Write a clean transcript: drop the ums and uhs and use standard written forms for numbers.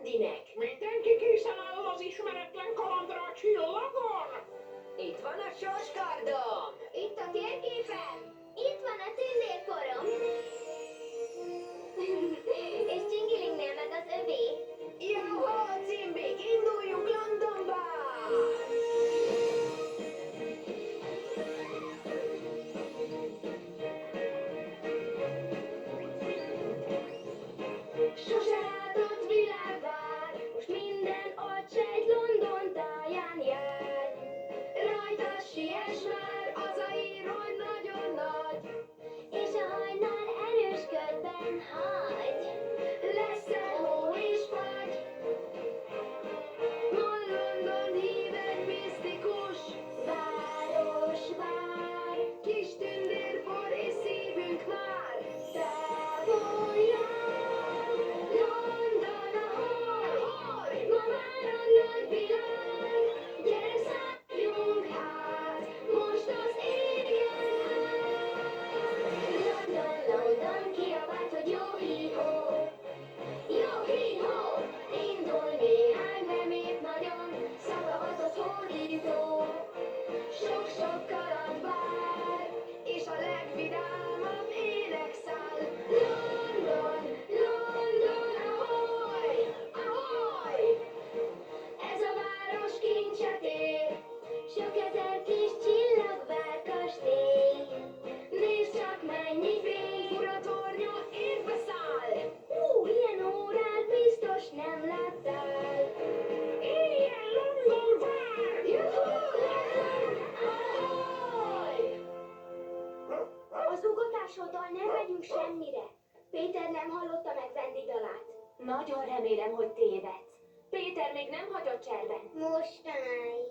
Andynek. Mindenki készen áll az ismeretlen kalandra a csillagon? Itt van a sorskardom. Itt a térképem. Itt van a tündérkorom. És Csinglingnél meg az övé. Jó, cimbék, induljunk Londonba! Sose látott világ vár, most minden agysejt London táján jár. Rajta siess már, az a hír, hogy nagyon nagy, és a hajnal erős ködben hagy. Lesz-e hó és fagy? Ma London hív egy misztikus város vár. Kis tündérpor és szívünk már távolja. London, ahoy, ma már a nagy világ. Gyere, szálljunk át, most az égen át. London, London, kiabált, hogy jó hí-hó. Jó hí-hó, indul néhány nemét nagyon szakavatott hódító. Sok-sok kaland vár, és a legvidámabb ének száll. London, London, ahoy, ahoy! Ez a város kincset ér, sok ezer kis csillagvár kastély. Nézd csak, mennyi fény, uratornya érve száll. Ilyen órát biztos nem láttál. Ilyen London vár! Juhú, London, ahoy! Az ugatásodal nem megyünk semmire. Péter nem hallotta meg Wendy dalát. Nagyon remélem, hogy tévedsz. Péter még nem hagyott cserben. Mostanáig.